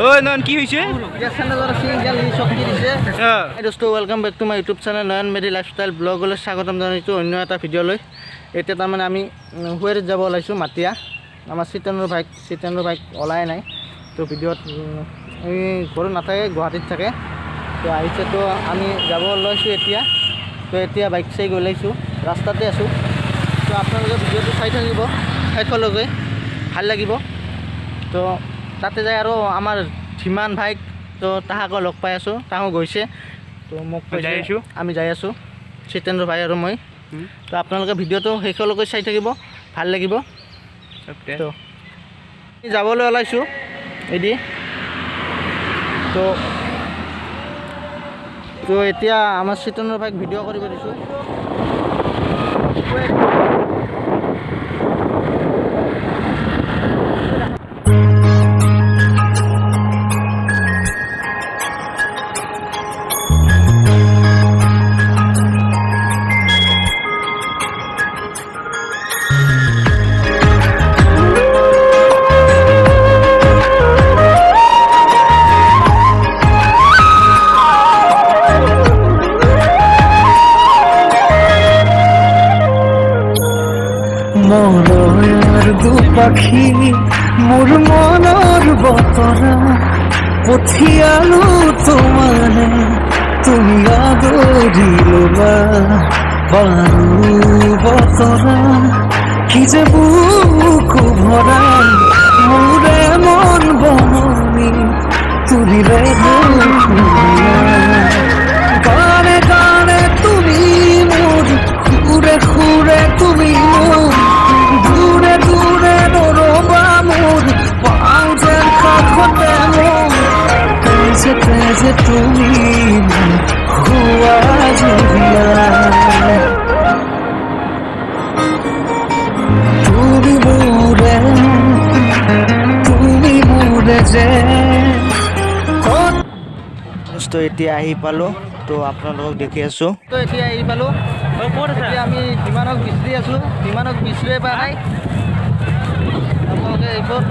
ওই নয়ন কি হইছে দোস্ত welcome back to my YouTube channel Nayan Medhi lifestyle ব্লগলৈ স্বাগতম জনাইছোঁ অন্য এটা ভিডিঅ'লৈ। এতিয়া তাৰমানে আমি হুৱেৰিত যাব ওলাইছোঁ মাতিয়া। আমাৰ চিতেনৰ বাইক ওলাই নাই, তো ভিডিঅ'ত আমি ঘৰত নাথাকে, গুৱাহাটীত থাকে। তো আহিছে, তো আমি যাব ওলাইছোঁ এতিয়া। তো এতিয়া বাইক চাইক ওলাইছোঁ, ৰাস্তাতে আছোঁ। তো আপোনালোকে ভিডিঅ'টো চাই থাকিব শেষলৈকে, ভাল লাগিব। তো তাতে যায় আৰু আমাৰ যিমান ভাইক, তো তাহাকো লগ পাই আছোঁ, তাহো গৈছে। তো মোক কৈছে আমি যাই আছোঁ, চিতেনৰ ভাই আৰু মই। তো আপোনালোকে ভিডিঅ'টো শেষলৈকে চাই থাকিব, ভাল লাগিব। তো যাবলৈ ওলাইছোঁ এদি। তো এতিয়া আমাৰ চিতেনৰ ভাইক ভিডিঅ' কৰিব দিছোঁ। মৰয়াৰ দু পাখি মোৰ মনৰ বতৰা পঠিয়ালো তোমাৰে, তুমি আদৰি লবা বাৰু বতৰা। কি যে বুকু ভৰা মোৰে মন বননি তুলিলে গানে গানে তুমি মোৰ, সুৰে সুৰে তুমি মোৰ, দূৰে দূৰে নৰবা মোৰ, পাওঁ যেন কাষতে মোৰ, তেজে তেজে তুমি হোৱা জুৰিয়া। তুমি মোৰে যে তো এতিয়া আহি পালোঁ, তো আপোনালোকক দেখি আছোঁ। তো এতিয়া আহি পালোঁ, এতিয়া আমি বিমানক বিচাৰি আছোঁ, বিমানক বিচাৰি পোৱা নাই। আপোনালোকে এইবোৰ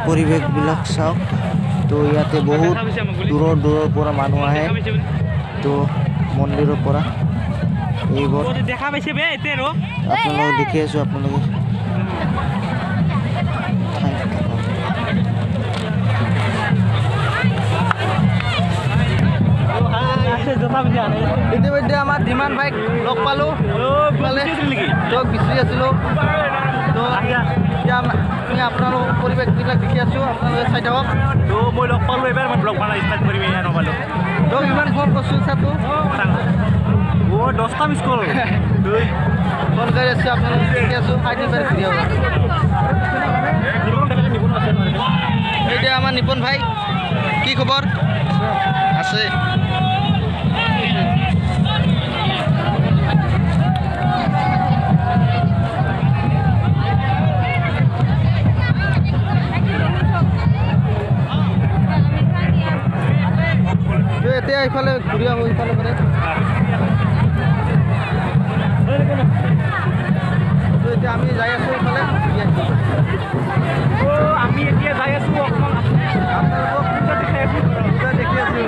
পৰিৱেশবিলাক চাওক। তো ইয়াতে বহুত দূৰৰ দূৰৰ পৰা মানুহ আহে, তো মন্দিৰৰ পৰা এইবোৰ দেখা পাইছে বে এতে ৰ আপোনালোক দেখি আছোঁ। আপোনালোকে ইতিমধ্যে আমাৰ যিমান বাইক লগ পালোঁ, চব বিচাৰি আছিলোঁ। তো এতিয়া আমি আপোনালোকৰ পৰিৱেশবিলাক দেখি আছোঁ, আপোনালোকে চাই থাকক। তো মই লগ পালোঁ, এবাৰ মই ব্লগ বনাই ষ্টাৰ্ট কৰিম এয়া নপালোঁ। তো ইমান ফোন কৰিছোঁ চাতো, 10টা মিছ কল ফোন কৰি আছোঁ, আপোনালোকে দেখি আছোঁ। এতিয়া আমাৰ নিপুণ ভাই, কি খবৰ? আছে এতিয়া এইফালে ঘূৰি আহোঁ, ইফালে মানে এতিয়া আমি যাই আছোঁ এইফালে। আমি এতিয়া যাই আছোঁ, আপোনালোকক পূজা দেখি আছোঁ।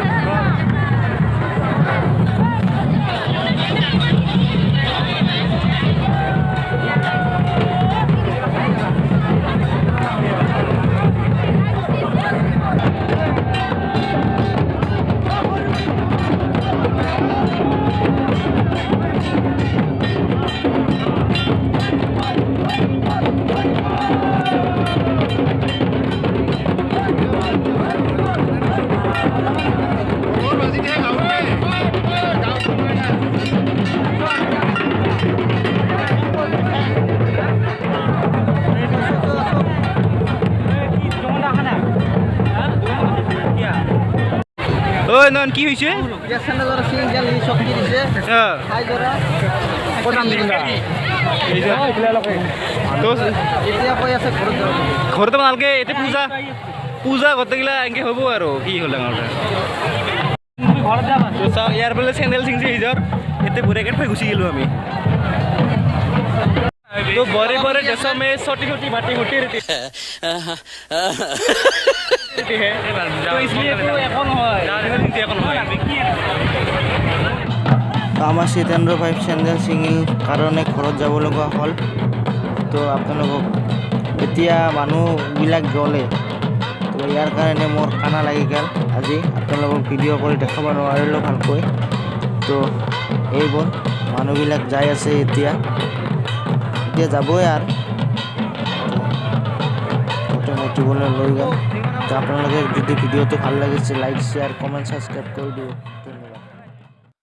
ওই নয়ন কি হইছে ঘৰতে ভালকে এতিয়া পূজা পূজা কৰতে গেলে এনকে হবো আৰ কি হল ঘৰত যাবা চাও ইয়াৰ বোলে চেণ্ডেল চিংছে ইজৰ এতে ব্ৰেকেট পাই গুচি গেলো আমি तो बड़े बड़े देशों में छोटी छोटी बातें होती रहती है तो इसलिए तो এখন হয় এখন হয় আমাৰ সীতেন্দ্ৰ ভাই চেণ্ডেল ছিঙিল কাৰণে ঘৰত যাব লগা হ'ল তো আপোনালোকক এতিয়া মানুহবিলাক গ'লে তো ইয়াৰ কাৰণে মোৰ কানা লাগি গ'ল আজি আপোনালোকক ভিডিঅ' কৰি দেখাব নোৱাৰিলোঁ ভালকৈ তো এইবোৰ মানুহবিলাক যাই আছে এতিয়া যাবই আৰু উঠিবলৈ লৈ গ'ল তো আপোনালোকে যদি ভিডিঅ'টো ভাল লাগিছে লাইক শ্বেয়াৰ কমেণ্ট ছাবস্ক্ৰাইব কৰি দিব